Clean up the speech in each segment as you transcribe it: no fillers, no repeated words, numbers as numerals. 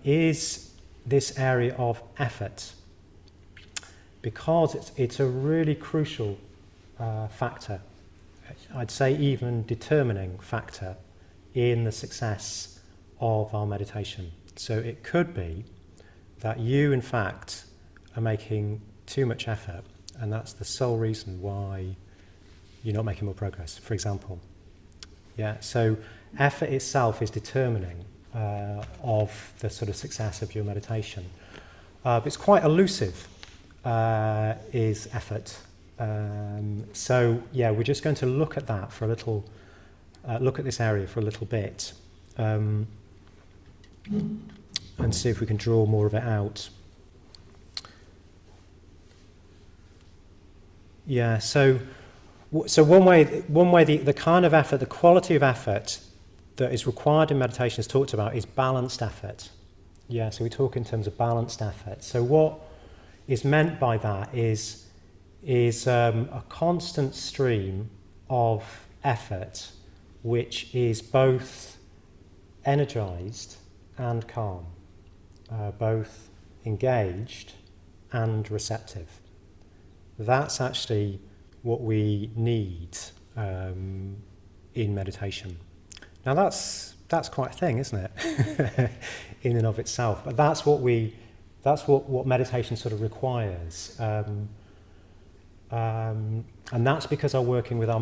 is this area of effort, because it's a really crucial factor, I'd say even determining factor in the success of our meditation. So it could be that you, in fact, are making too much effort, and that's the sole reason why you're not making more progress, for example. Yeah, so effort itself is determining of the sort of success of your meditation. But it's quite elusive, is effort. So yeah, we're just going to look at that for a little, look at this area for a little bit, and see if we can draw more of it out. Yeah, so one way the kind of effort, the quality of effort that is required in meditation is talked about is balanced effort. Yeah, so we talk in terms of balanced effort. So what is meant by that is a constant stream of effort which is both energized and calm, both engaged and receptive. That's actually what we need in meditation. Now that's quite a thing, isn't it? In and of itself. But that's what meditation sort of requires. And that's because we're working with our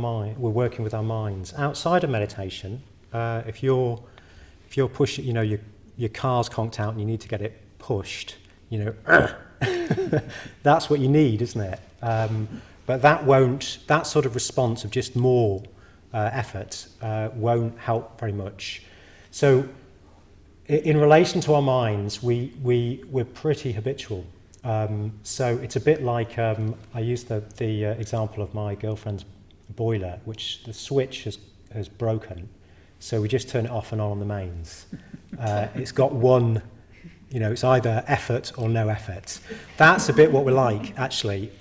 minds. Outside of meditation, if you're pushing, your car's conked out and you need to get it pushed, that's what you need, isn't it? But that sort of response of just more effort won't help very much. So in relation to our minds, we're pretty habitual. So it's a bit like, I used the example of my girlfriend's boiler, which the switch has broken. So we just turn it off and on the mains. It's got one, it's either effort or no effort. That's a bit what we're like, actually.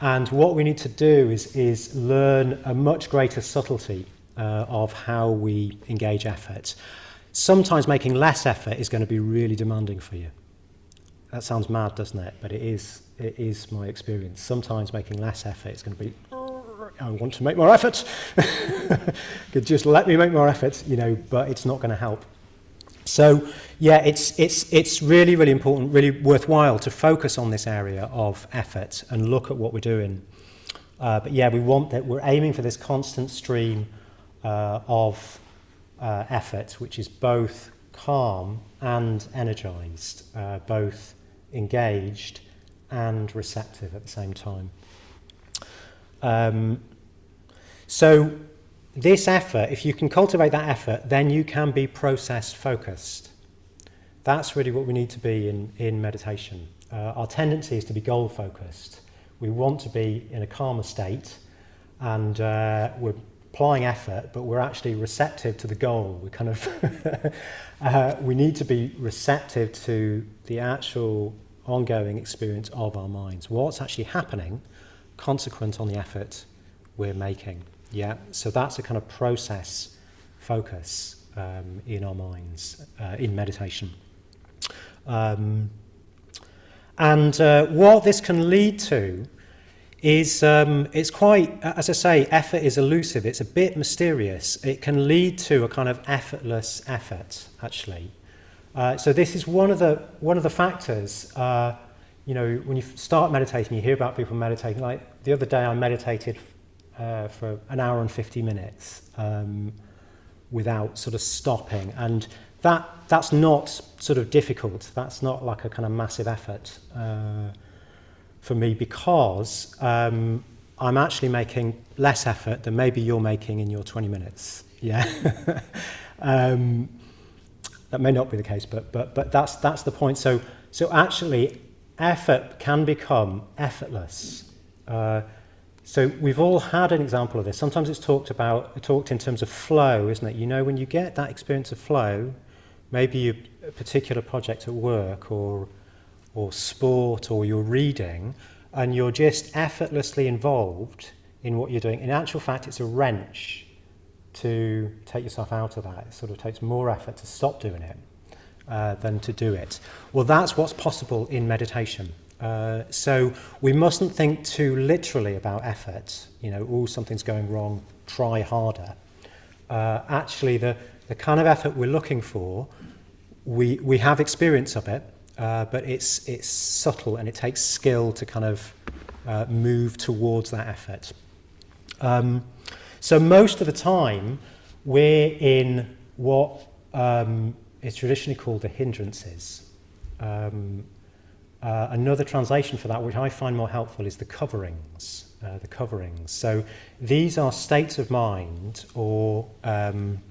And what we need to do is learn a much greater subtlety of how we engage effort. Sometimes making less effort is going to be really demanding for you. That sounds mad, doesn't it? But it is my experience. Sometimes making less effort is going to be, I want to make more effort. Could just let me make more effort, but it's not going to help. So yeah, it's really, really important, really worthwhile to focus on this area of effort and look at what we're doing. But yeah, we're aiming for this constant stream of effort, which is both calm and energized, both engaged and receptive at the same time. So this effort, if you can cultivate that effort, then you can be process focused. That's really what we need to be in meditation. Our tendency is to be goal focused. We want to be in a calmer state, and we're applying effort, but we're actually receptive to the goal. We kind of we need to be receptive to the actual ongoing experience of our minds. What's actually happening, consequent on the effort we're making. Yeah, so that's a kind of process focus in our minds in meditation. And what this can lead to is it's quite, as I say, effort is elusive. It's a bit mysterious. It can lead to a kind of effortless effort, actually. So this is one of the factors. When you start meditating, you hear about people meditating. Like the other day, I meditated for an hour and 50 minutes without sort of stopping, and that's not sort of difficult. That's not like a kind of massive effort for me, because I'm actually making less effort than maybe you're making in your 20 minutes. Yeah, that may not be the case, but that's the point. So actually, effort can become effortless. So we've all had an example of this. Sometimes it's talked in terms of flow, isn't it? When you get that experience of flow, maybe a particular project at work or sport, or you're reading, and you're just effortlessly involved in what you're doing. In actual fact, it's a wrench to take yourself out of that. It sort of takes more effort to stop doing it. than to do it. Well, that's what's possible in meditation. So we mustn't think too literally about effort. You know, oh, something's going wrong, try harder. Actually, the kind of effort we're looking for, we have experience of it, but it's subtle and it takes skill to kind of move towards that effort. So most of the time, we're in what is traditionally called the hindrances. Another translation for that, which I find more helpful, is the coverings. So these are states of mind or kind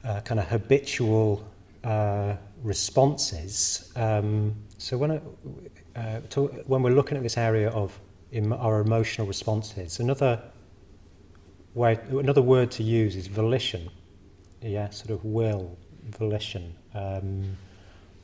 of habitual responses. So when we're looking at this area of our emotional responses, another word to use is volition. Yeah, sort of will, volition,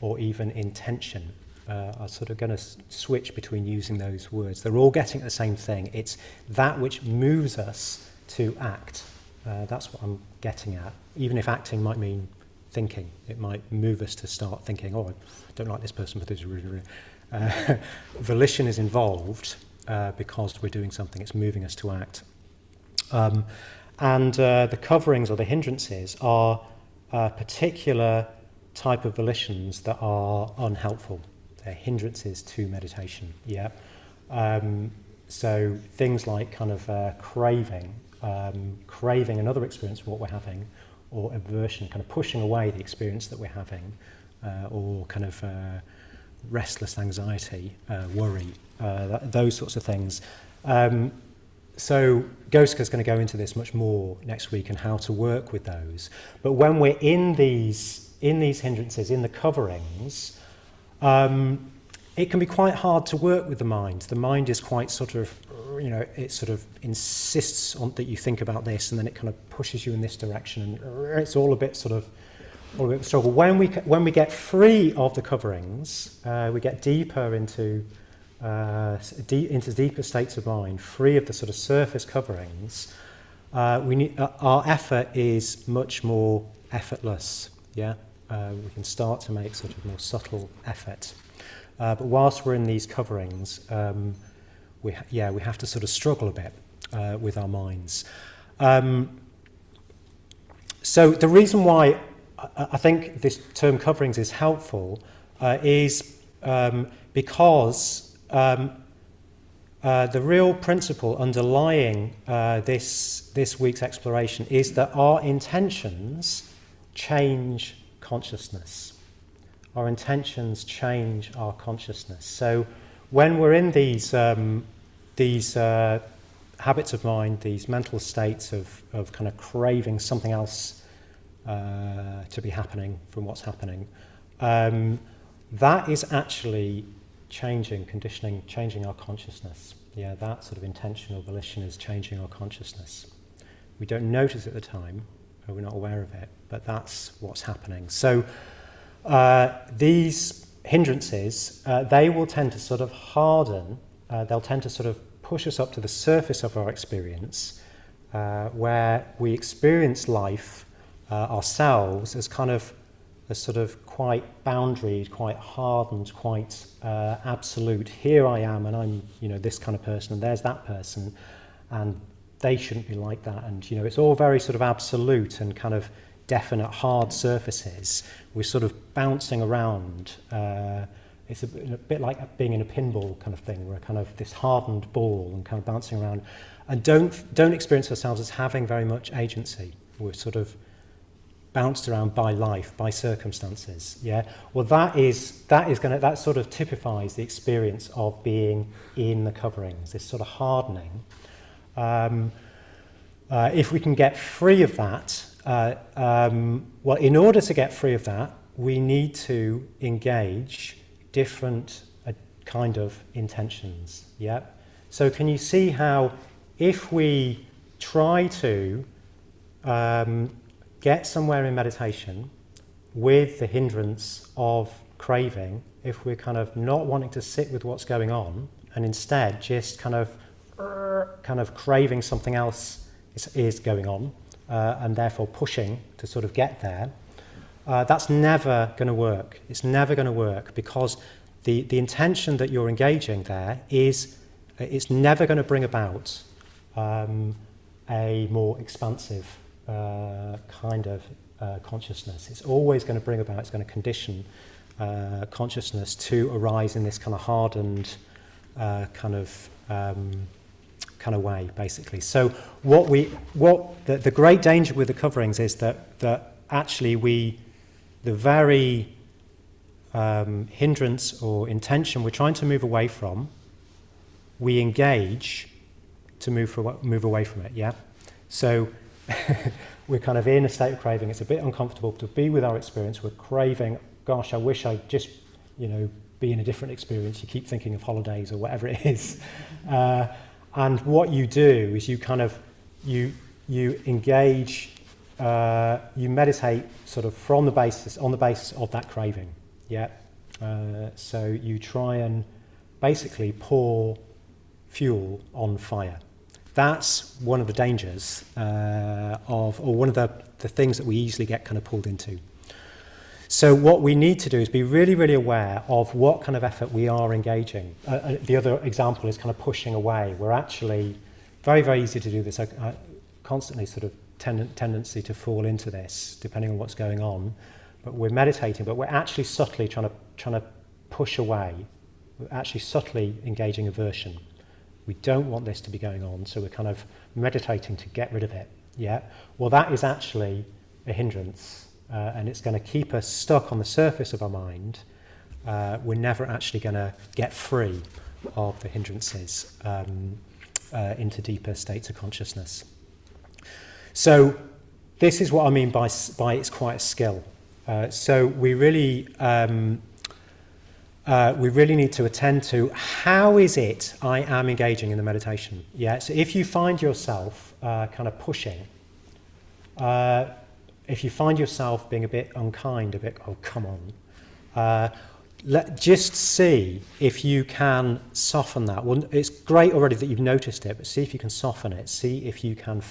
or even intention. I'm sort of going to switch between using those words. They're all getting at the same thing. It's that which moves us to act. That's what I'm getting at. Even if acting might mean thinking, it might move us to start thinking, oh, I don't like this person, but this is really. Volition is involved because we're doing something. It's moving us to act. And the coverings or the hindrances are a particular type of volitions that are unhelpful. They're hindrances to meditation. Yeah. So things like kind of craving another experience of what we're having, or aversion, kind of pushing away the experience that we're having, or kind of restless anxiety, worry, those sorts of things. So Goska's going to go into this much more next week and how to work with those. But when we're in these hindrances, in the coverings, it can be quite hard to work with the mind. The mind is quite sort of, it sort of insists on that you think about this, and then it kind of pushes you in this direction, and it's all a bit of a struggle. When we get free of the coverings, we get deeper into deeper states of mind, free of the sort of surface coverings. Our effort is much more effortless. Yeah, we can start to make sort of more subtle effort. But whilst we're in these coverings, we have to sort of struggle a bit with our minds. So the reason why I think this term coverings is helpful is because the real principle underlying this week's exploration is that our intentions change consciousness. Our intentions change our consciousness. So when we're in these habits of mind, these mental states of kind of craving something else to be happening from what's happening, that is actually conditioning, changing our consciousness. Yeah, that sort of intentional volition is changing our consciousness. We don't notice at the time, or we're not aware of it, but that's what's happening. So these hindrances, they will tend to sort of harden, they'll tend to sort of push us up to the surface of our experience, where we experience life ourselves as kind of a sort of quite boundaried, quite hardened, quite absolute. Here I am, and I'm, this kind of person, and there's that person, and they shouldn't be like that. And, it's all very sort of absolute and kind of definite, hard surfaces. We're sort of bouncing around. It's a bit like being in a pinball kind of thing. We're kind of this hardened ball and kind of bouncing around, and don't experience ourselves as having very much agency. We're sort of bounced around by life, by circumstances. Yeah. Well, that sort of typifies the experience of being in the coverings. This sort of hardening. If we can get free of that, well, in order to get free of that, we need to engage different kind of intentions. Yeah. So can you see how if we try to get somewhere in meditation with the hindrance of craving, if we're kind of not wanting to sit with what's going on and instead just kind of craving something else is going on, and therefore pushing to sort of get there, that's never going to work. It's never going to work because the intention that you're engaging there is it's never going to bring about a more expansive kind of consciousness. It's always going to bring about, it's going to condition consciousness to arise in this kind of hardened kind of way, basically. So the great danger with the coverings is that actually the very hindrance or intention we're trying to move away from, we engage to move away from it, yeah? So we're kind of in a state of craving. It's a bit uncomfortable to be with our experience. We're craving, gosh, I wish I'd just, be in a different experience. You keep thinking of holidays or whatever it is. And what you do is you engage, you meditate sort of on the basis of that craving, yeah? So you try and basically pour fuel on fire. That's one of the dangers or one of the things that we easily get kind of pulled into. So what we need to do is be really, really aware of what kind of effort we are engaging. The other example is kind of pushing away. We're actually very, very easy to do this. I constantly sort of tendency to fall into this, depending on what's going on. But we're meditating, but we're actually subtly trying to push away. We're actually subtly engaging aversion. We don't want this to be going on, so we're kind of meditating to get rid of it. Yeah. Well, that is actually a hindrance, and it's going to keep us stuck on the surface of our mind. We're never actually going to get free of the hindrances into deeper states of consciousness. So this is what I mean by it's quite a skill. So we really need to attend to how is it I am engaging in the meditation. Yeah. So if you find yourself kind of pushing, if you find yourself being a bit unkind, a bit, oh come on, just see if you can soften that. Well, it's great already that you've noticed it, but see if you can soften it. See if you can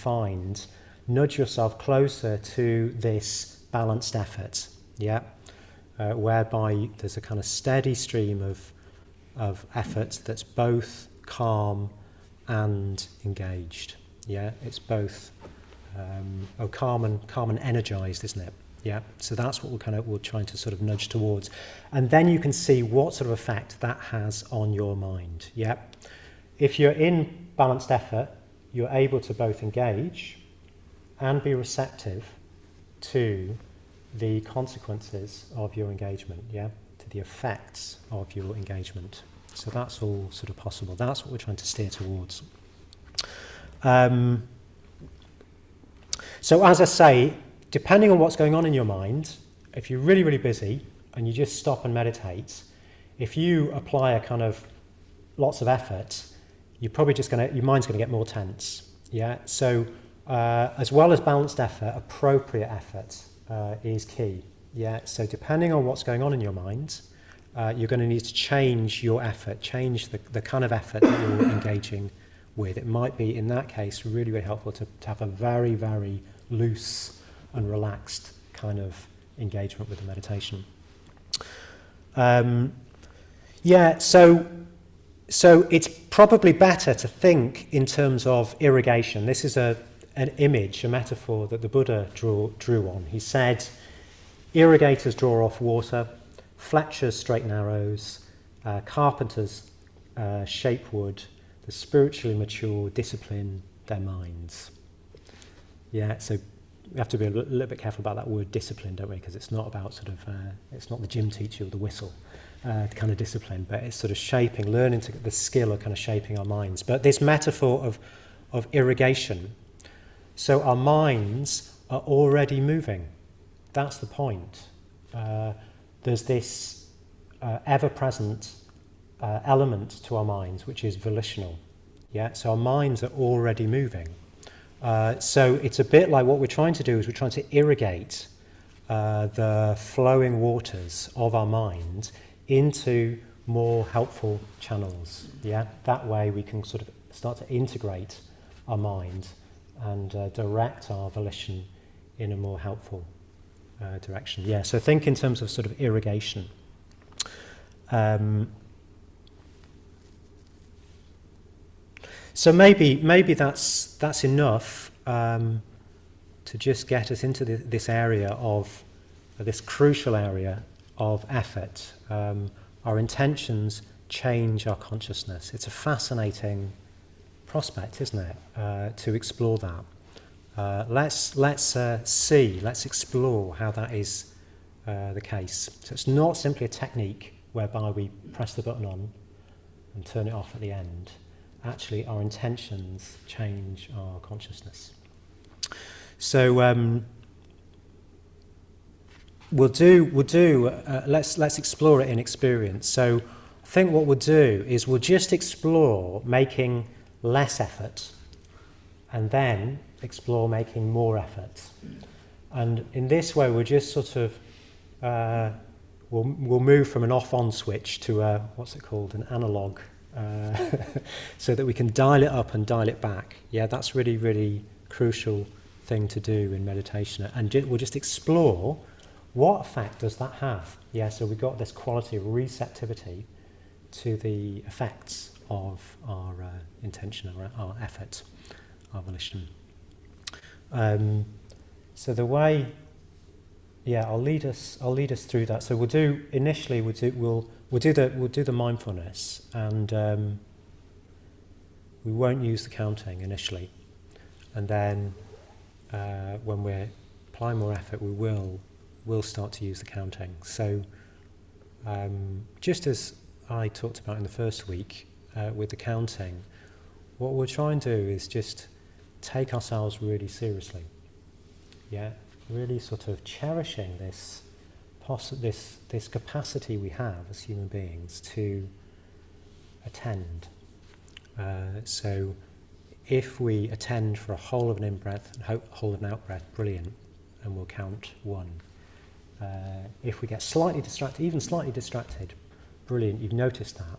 nudge yourself closer to this balanced effort. Yeah. Whereby there's a kind of steady stream of effort that's both calm and engaged. Yeah, it's both calm and energized, isn't it? Yeah. So that's what we're trying to sort of nudge towards, and then you can see what sort of effect that has on your mind. Yeah. If you're in balanced effort, you're able to both engage and be receptive to the consequences of your engagement, yeah, to the effects of your engagement. So that's all sort of possible. That's what we're trying to steer towards. So as I say, depending on what's going on in your mind, if you're really, really busy and you just stop and meditate, if you apply a kind of lots of effort, you're probably your mind's going to get more tense, yeah. So as well as balanced effort, appropriate effort is key. Yeah. So depending on what's going on in your mind, you're going to need to change your effort, change the kind of effort that you're engaging with. It might be, in that case, really, really helpful to have a very, very loose and relaxed kind of engagement with the meditation. So it's probably better to think in terms of irrigation. This is an image, a metaphor that the Buddha drew on. He said, irrigators draw off water, fletchers straighten arrows, carpenters shape wood, the spiritually mature discipline their minds. Yeah, so we have to be a little bit careful about that word discipline, don't we? Because it's not about sort of, it's not the gym teacher with the whistle kind of discipline, but it's sort of shaping, learning the skill of kind of shaping our minds. But this metaphor of irrigation, so our minds are already moving. That's the point. There's this ever-present element to our minds, which is volitional. Yeah, so our minds are already moving. So it's a bit like what we're trying to do is we're trying to irrigate the flowing waters of our mind into more helpful channels. Yeah, that way we can sort of start to integrate our mind and direct our volition in a more helpful direction. Yeah, so think in terms of sort of irrigation. So maybe that's enough to just get us into this area of this crucial area of effort. Our intentions change our consciousness. It's a fascinating prospect, isn't it, to explore that. Let's explore how that is the case. So it's not simply a technique whereby we press the button on and turn it off at the end. Actually, our intentions change our consciousness. So let's explore it in experience. So I think what we'll do is we'll just explore making less effort, and then explore making more effort. And in this way, we'll just sort of we'll move from an off-on switch to a, what's it called, an analog. So that we can dial it up and dial it back. Yeah, that's really, really crucial thing to do in meditation. And we'll just explore what effect does that have. Yeah, so we've got this quality of receptivity to the effects of our intention, our effort, our volition. So the way, yeah, I'll lead us through that. So we'll do the mindfulness, and we won't use the counting initially, and then when we're applying more effort, we'll start to use the counting. So just as I talked about in the first week with the counting, what we'll try and do is just take ourselves really seriously. Yeah, really sort of cherishing this capacity we have as human beings to attend. So if we attend for a whole of an in-breath and whole of an out-breath, brilliant, and we'll count 1. If we get slightly distracted, even slightly distracted, brilliant, you've noticed that.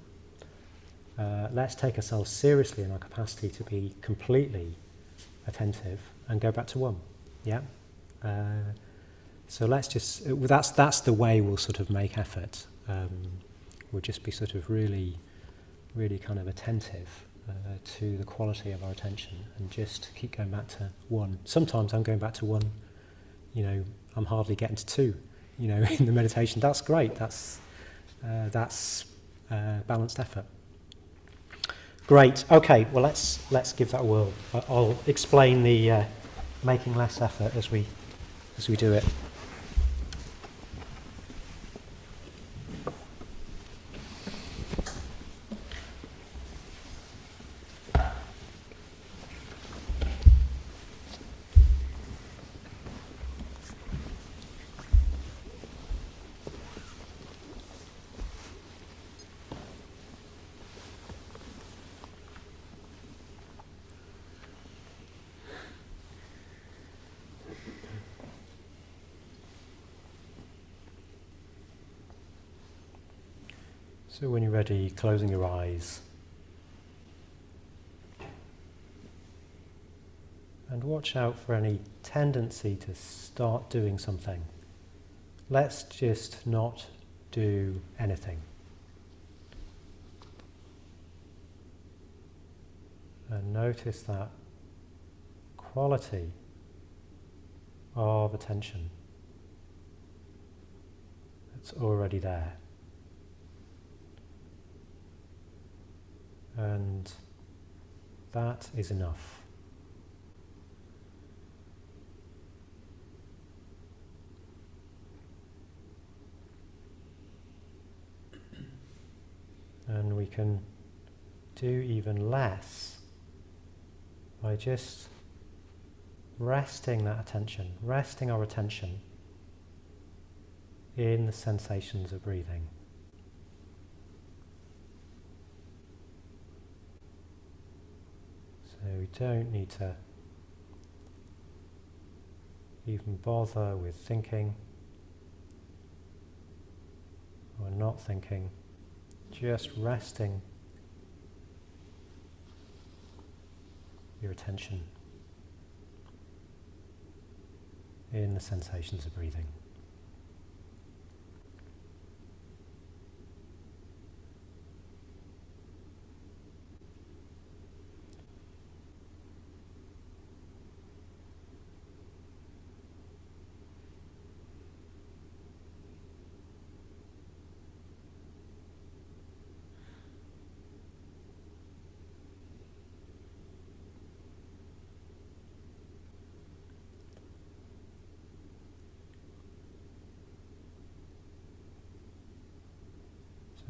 Let's take ourselves seriously in our capacity to be completely attentive and go back to 1. Yeah? So let's just, that's the way we'll sort of make effort. We'll just be sort of really, really kind of attentive to the quality of our attention and just keep going back to 1. Sometimes I'm going back to 1, I'm hardly getting to 2, in the meditation. That's great, that's balanced effort. Great, okay, well let's give that a whirl. I'll explain the making less effort as we do it. So when you're ready, closing your eyes. And watch out for any tendency to start doing something. Let's just not do anything. And notice that quality of attention that's already there. And that is enough. And we can do even less by just resting that attention, resting our attention in the sensations of breathing. So we don't need to even bother with thinking or not thinking, just resting your attention in the sensations of breathing.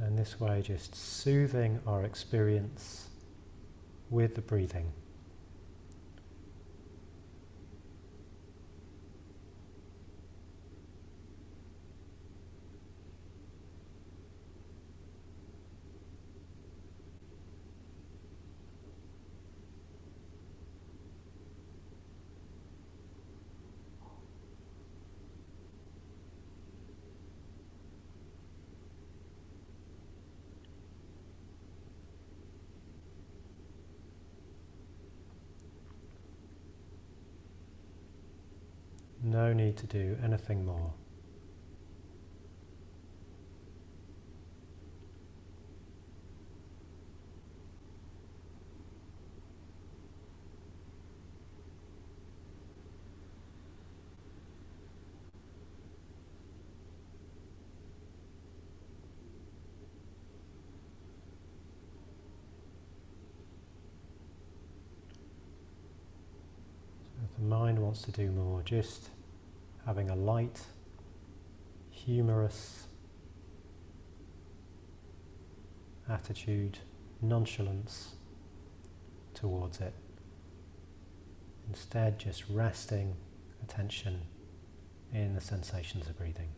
And this way just soothing our experience with the breathing. No need to do anything more. So if the mind wants to do more, just having a light, humorous attitude, nonchalance towards it. Instead, just resting attention in the sensations of breathing.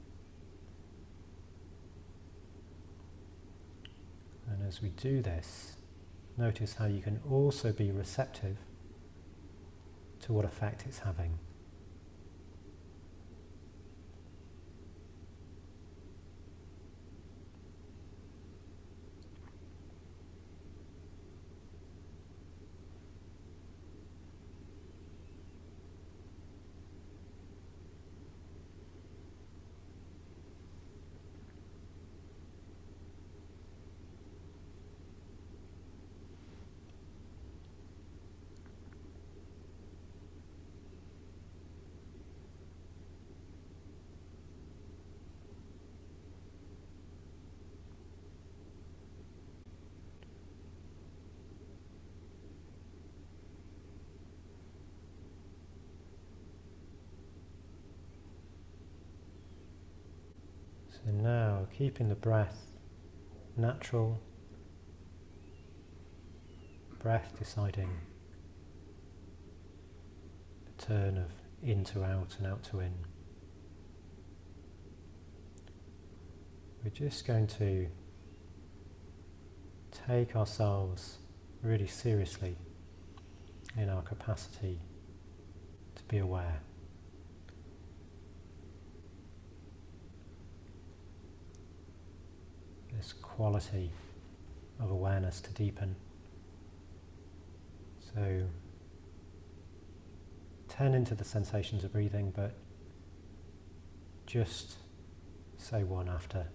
And as we do this, notice how you can also be receptive to what effect it's having. So now, keeping the breath natural, breath deciding the turn of in to out and out to in. We're just going to take ourselves really seriously in our capacity to be aware. This quality of awareness to deepen. So tend into the sensations of breathing, but just say one after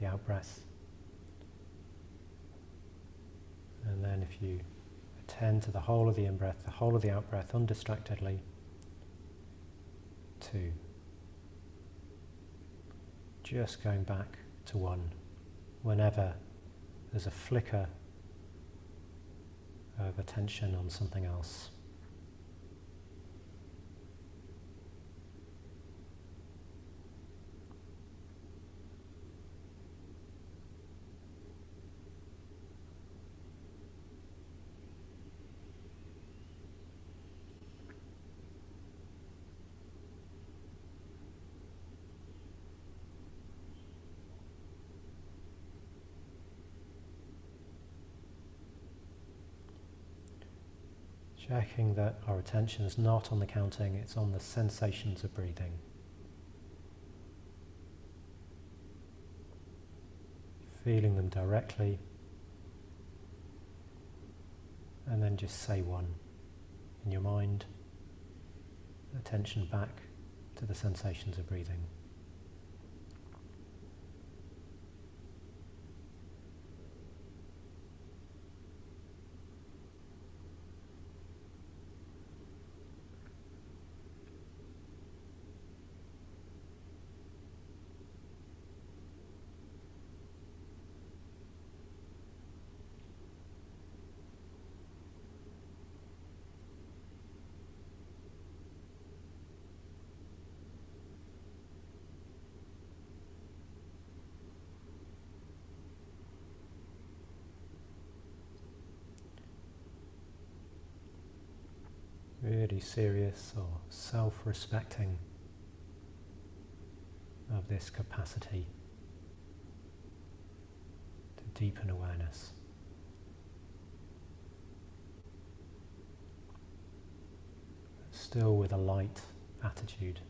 the out-breath. And then if you attend to the whole of the in-breath, the whole of the out-breath undistractedly, 2. Just going back to 1 whenever there's a flicker of attention on something else. Checking that our attention is not on the counting, it's on the sensations of breathing. Feeling them directly, and then just say 1 in your mind, attention back to the sensations of breathing. really serious or self-respecting of this capacity to deepen awareness. Still with a light attitude.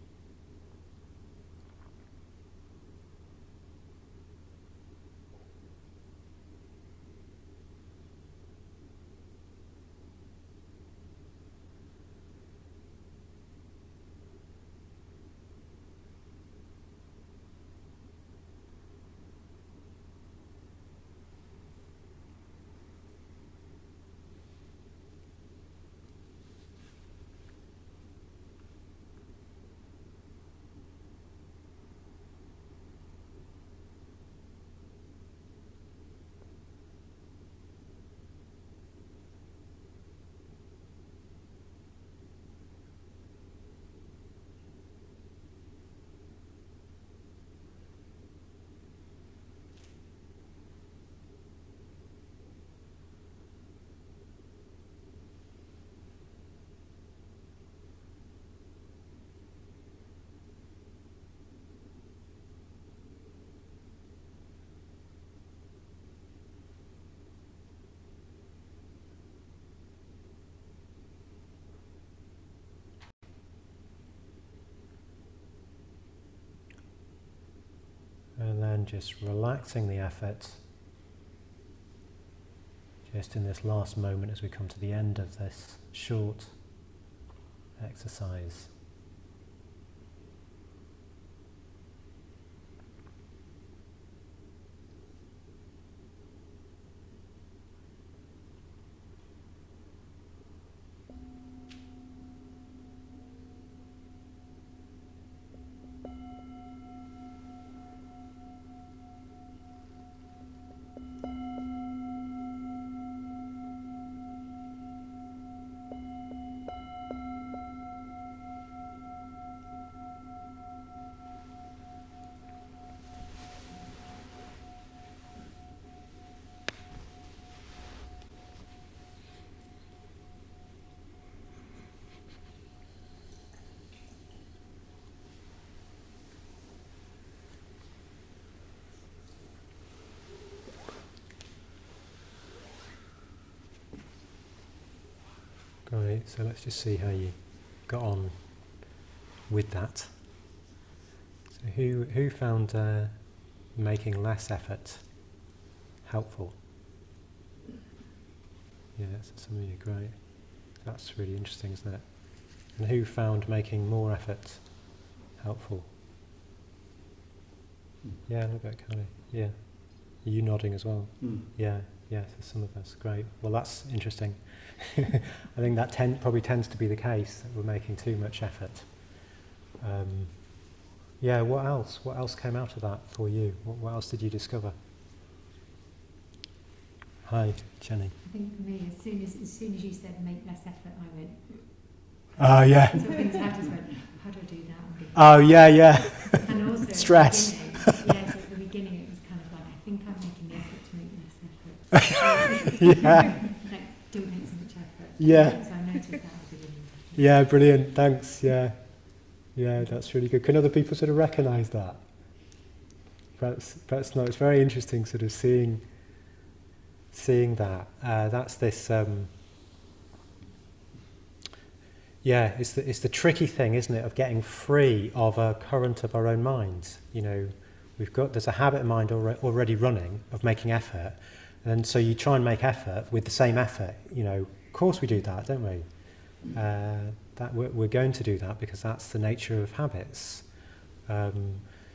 And then just relaxing the effort, just in this last moment as we come to the end of this short exercise. Great, so let's just see how you got on with that. So who found making less effort helpful? Yeah, so some of you, great. That's really interesting, isn't it? And who found making more effort helpful? Yeah, a little bit, Kylie. Yeah. Are you nodding as well? Yeah, so some of us, great. Well, that's interesting. I think that probably tends to be the case, that we're making too much effort. Yeah, what else? What else came out of that for you? What else did you discover? Hi, Jenny. I think for me, as soon as you said make less effort, I went. Oh, yeah. So things I just went, how do I do that? Oh, yeah. And also Stress. So at the beginning it was kind of like, I think I'm making the effort to make less effort. Yeah. Like, don't make so much effort. Yeah. So I noticed that at the beginning. Yeah, brilliant. Thanks. Yeah, that's really good. Can other people sort of recognise that? Perhaps not. It's very interesting, sort of seeing that. That's this. It's the tricky thing, isn't it, of getting free of a current of our own minds. You know, there's a habit of mind already running of making effort, and so you try and make effort with the same effort. You know, of course we do that, don't we? That we're going to do that because that's the nature of habits.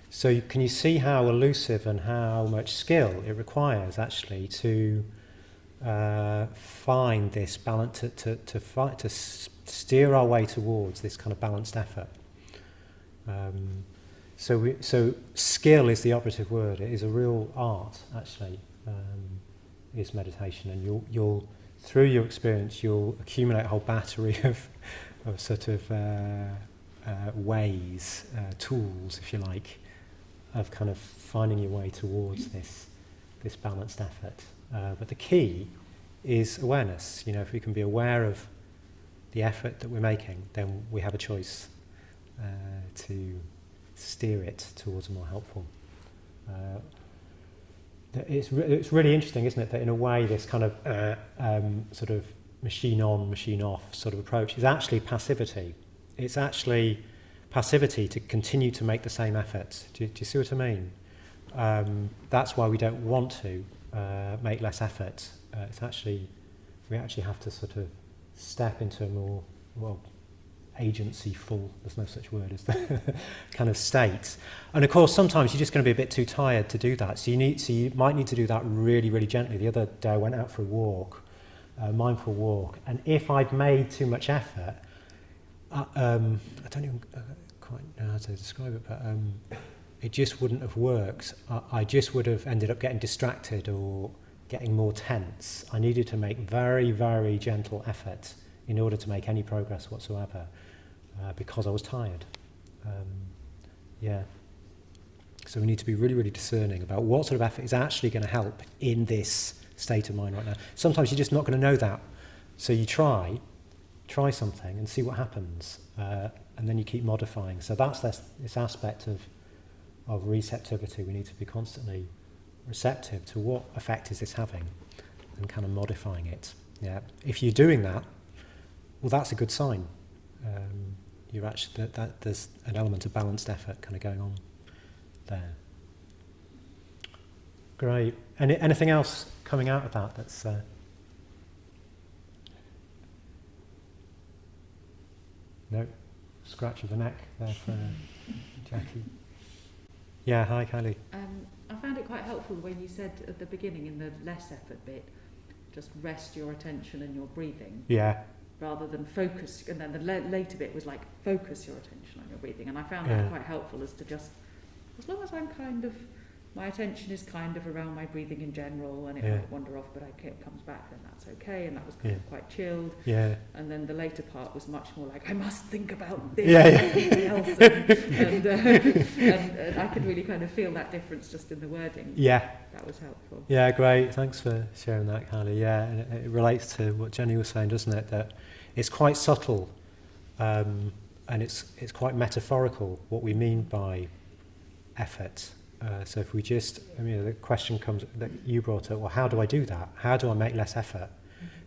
So can you see how elusive and how much skill it requires actually to find this balance, to steer our way towards this kind of balanced effort. So skill is the operative word. It is a real art, actually, is meditation, and you'll through your experience you'll accumulate a whole battery of sort of ways, tools, if you like, of kind of finding your way towards this balanced effort. But the key is awareness. You know, if we can be aware of the effort that we're making, then we have a choice to steer it towards a more helpful. It's really interesting, isn't it, that in a way this kind of sort of machine on, machine off sort of approach is actually passivity. It's actually passivity to continue to make the same effort. Do you see what I mean? That's why we don't want to make less effort. It's actually, we actually have to sort of step into a more, well, agency-full, there's no such word, is there, kind of state. And of course, sometimes you're just going to be a bit too tired to do that. So you might need to do that really, really gently. The other day I went out for a walk, a mindful walk, and if I'd made too much effort, I don't even quite know how to describe it, but it just wouldn't have worked. I just would have ended up getting distracted or getting more tense. I needed to make very, very gentle effort in order to make any progress whatsoever, because I was tired. So we need to be really, really discerning about what sort of effort is actually going to help in this state of mind right now. Sometimes you're just not going to know that. So you try something and see what happens, and then you keep modifying. So that's this aspect of receptivity. We need to be constantly receptive to what effect is this having and kind of modifying it. Yeah. If you're doing that, well, that's a good sign. You're actually that there's an element of balanced effort kind of going on there. Great. Anything else coming out of that that's no scratch of the neck there for Jackie. Yeah, hi Kylie. I found it quite helpful when you said at the beginning in the less effort bit, just rest your attention and your breathing. Yeah. Rather than focus, and then the later bit was like focus your attention on your breathing, and I found that quite helpful, as to just, as long as I'm kind of, my attention is kind of around my breathing in general, and it might wander off, but it comes back, then that's okay, and that was kind of quite chilled. Yeah. And then the later part was much more like, I must think about this and something else, and I could really kind of feel that difference just in the wording. Yeah. That was helpful. Yeah, great. Thanks for sharing that, Kylie. Yeah, and it relates to what Jenny was saying, doesn't it? That it's quite subtle, and it's quite metaphorical what we mean by effort. So if we just, the question comes that you brought up, well, how do I do that? How do I make less effort?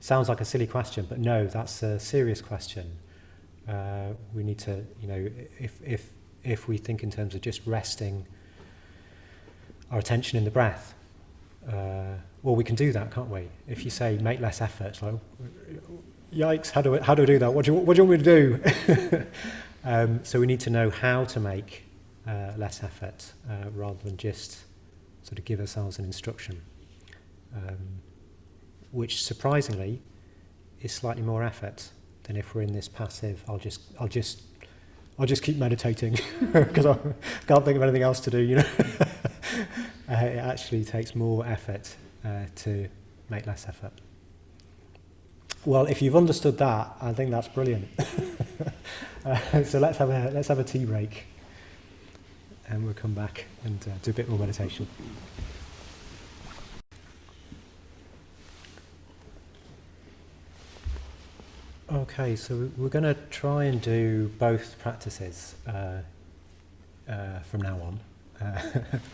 Sounds like a silly question, but no, that's a serious question. We need to, if we think in terms of just resting our attention in the breath, well, we can do that, can't we? If you say make less effort, it's like, yikes, how do I do that? What do you want me to do? So we need to know how to make less effort, rather than just sort of give ourselves an instruction, which surprisingly is slightly more effort than if we're in this passive. I'll just keep meditating because I can't think of anything else to do. It actually takes more effort to make less effort. Well, if you've understood that, I think that's brilliant. So let's have a tea break. And we'll come back and do a bit more meditation. Okay, so we're going to try and do both practices from now on,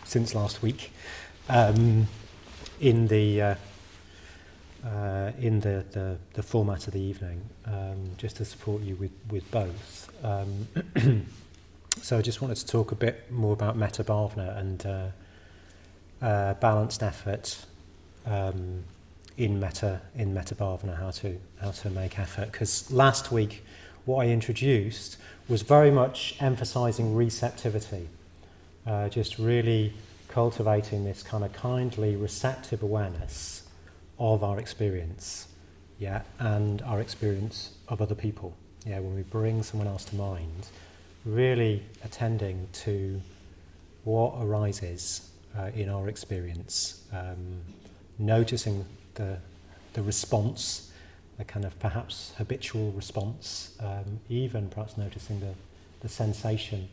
since last week, in the format of the evening, just to support you with both. So I just wanted to talk a bit more about metta bhavana and balanced effort in metta bhavana, how to make effort. Because last week, what I introduced was very much emphasising receptivity, just really cultivating this kind of kindly, receptive awareness of our experience, and our experience of other people. When we bring someone else to mind, really attending to what arises in our experience, noticing the response, the kind of perhaps habitual response, even perhaps noticing the sensation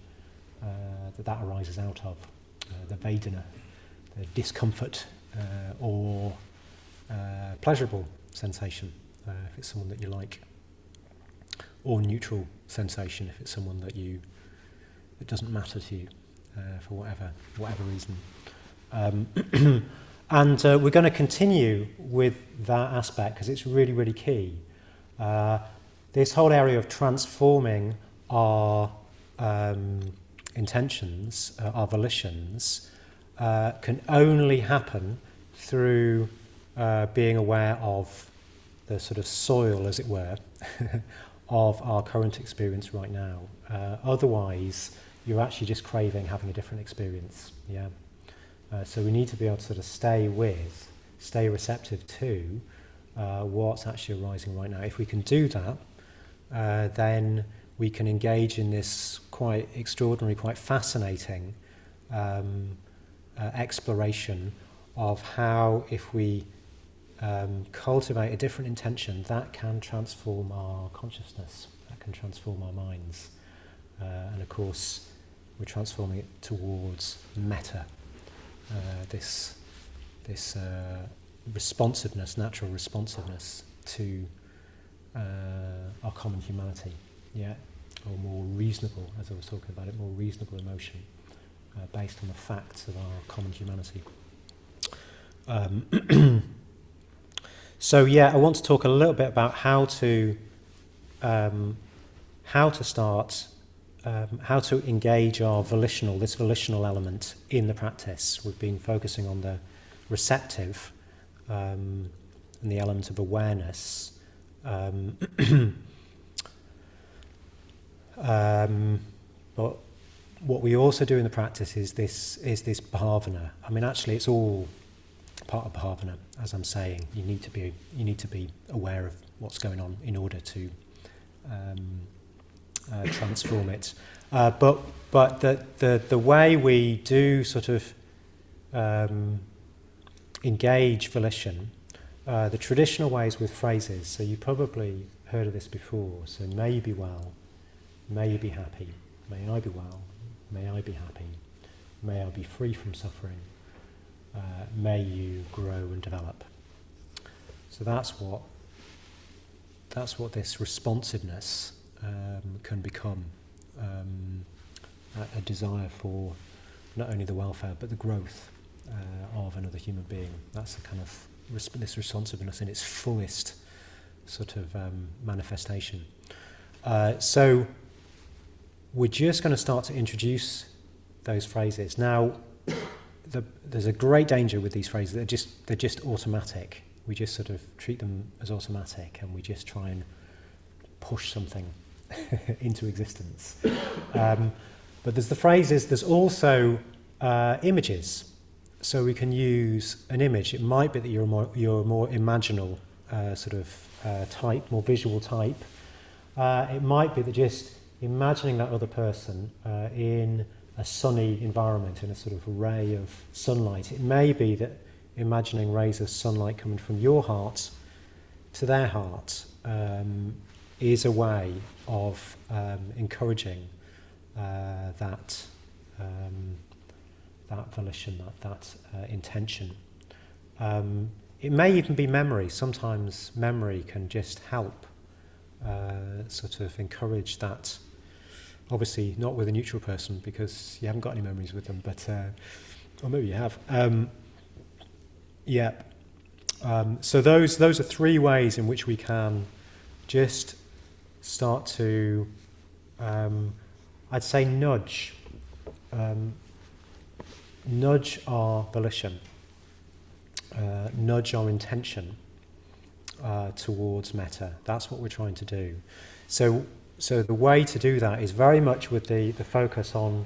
that arises out of the Vedana, the discomfort or pleasurable sensation, if it's someone that you like. or neutral sensation if it's someone that doesn't matter to you for whatever reason. And we're going to continue with that aspect because it's really, really key. This whole area of transforming our intentions, our volitions, can only happen through being aware of the sort of soil, as it were, of our current experience right now. Otherwise, you're actually just craving having a different experience. Yeah. So we need to be able to sort of stay receptive to what's actually arising right now. If we can do that, then we can engage in this quite extraordinary, quite fascinating exploration of how, if we cultivate a different intention, that can transform our consciousness, that can transform our minds. And of course, we're transforming it towards metta, this responsiveness, natural responsiveness to our common humanity, yeah, or more reasonable, as I was talking about it, more reasonable emotion based on the facts of our common humanity. So yeah, I want to talk a little bit about how to start, how to engage our this volitional element in the practice. We've been focusing on the receptive and the element of awareness. But what we also do in the practice is this bhavana. I mean, actually, it's all part of bhavana, as I'm saying. You need to be aware of what's going on in order to transform it. But the way we do sort of engage volition, the traditional ways with phrases. So you probably heard of this before. So may you be well, may you be happy, may I be well, may I be happy, may I be free from suffering, may you grow and develop. So that's what this responsiveness can become, a desire for not only the welfare but the growth of another human being. That's the kind of this responsiveness in its fullest sort of manifestation. So we're just going to start to introduce those phrases. Now, there's a great danger with these phrases. They're just automatic. We just sort of treat them as automatic, and we just try and push something into existence. But there's the phrases. There's also images. So we can use an image. It might be that you're a more imaginal sort of type, more visual type. It might be that just imagining that other person in a sunny environment, in a sort of ray of sunlight. It may be that imagining rays of sunlight coming from your heart to their heart is a way of encouraging that volition, that intention. It may even be memory. Sometimes memory can just help sort of encourage that. Obviously not with a neutral person because you haven't got any memories with them, but or maybe you have. So those are three ways in which we can just start to, I'd say, nudge our volition, nudge our intention towards metta. That's what we're trying to do. So the way to do that is very much with the focus on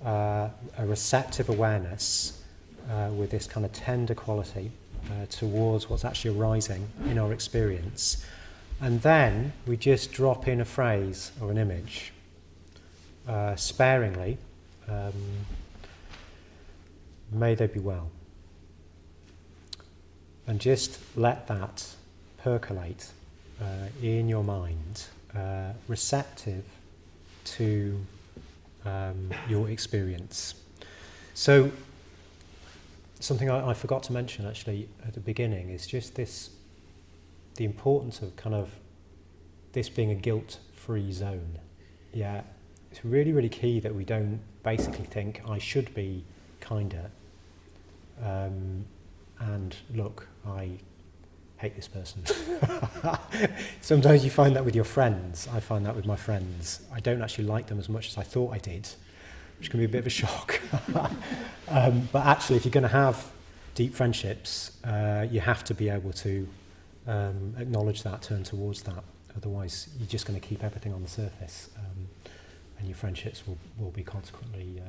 a receptive awareness with this kind of tender quality towards what's actually arising in our experience. And then we just drop in a phrase or an image sparingly. May they be well. And just let that percolate in your mind, receptive to your experience. So something I forgot to mention actually at the beginning is just the importance of kind of this being a guilt-free guilt-free zone. Yeah, it's really, really key that we don't basically think I should be kinder. And look, I hate this person. Sometimes you find that with your friends. I find that with my friends. I don't actually like them as much as I thought I did, which can be a bit of a shock. But actually, if you're going to have deep friendships, you have to be able to acknowledge that, turn towards that. Otherwise, you're just going to keep everything on the surface, and your friendships will be consequently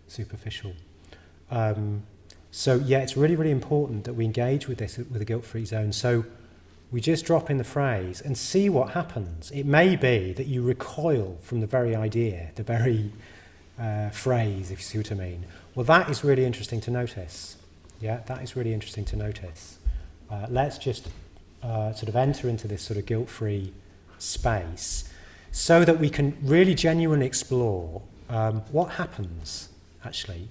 superficial. So yeah, it's really, really important that we engage with this, with a guilt-free zone. So we just drop in the phrase and see what happens. It may be that you recoil from the very idea, the very phrase, if you see what I mean. Well, that is really interesting to notice. Yeah, that is really interesting to notice. Let's just sort of enter into this sort of guilt-free space so that we can really genuinely explore what happens, actually,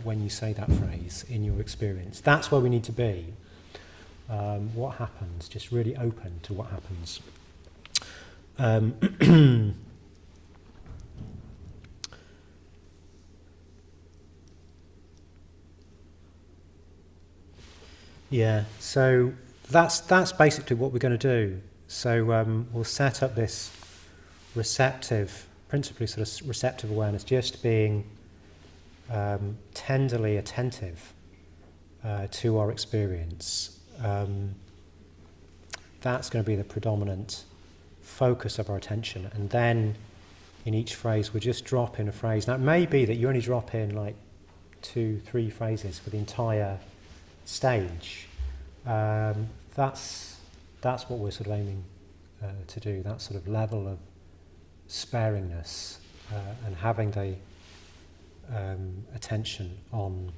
when you say that phrase in your experience. That's where we need to be. What happens? Just really open to what happens. Yeah, so that's basically what we're going to do. So we'll set up this receptive, principally sort of receptive awareness, just being tenderly attentive to our experience. That's going to be the predominant focus of our attention. And then in each phrase, we'll just drop in a phrase. Now, it may be that you only drop in like 2-3 phrases for the entire stage. That's what we're sort of aiming to do, that sort of level of sparingness and having the attention on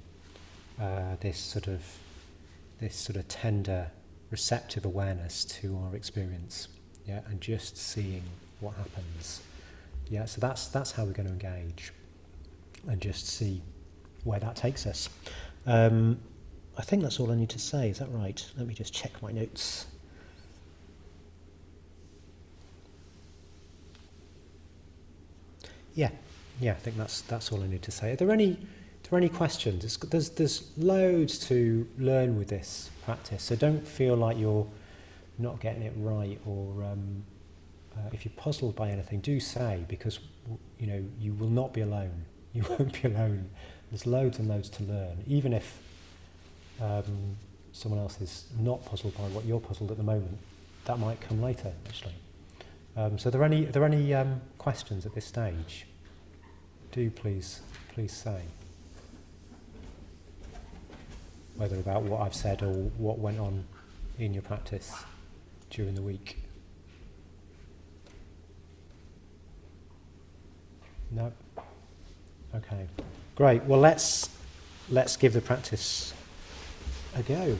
this sort of tender, receptive awareness to our experience, yeah, and just seeing what happens. Yeah, so that's how we're going to engage, and just see where that takes us. I think that's all I need to say. Is that right? Let me just check my notes. Yeah, I think that's all I need to say. Are there any questions? There's loads to learn with this practice, so don't feel like you're not getting it right, or if you're puzzled by anything, do say, because you will not be alone. You won't be alone. There's loads and loads to learn, even if someone else is not puzzled by what you're puzzled at the moment. That might come later, actually. So are there any questions at this stage? Do please say. Whether about what I've said or what went on in your practice during the week. No? Okay. Great. Well, let's give the practice a go.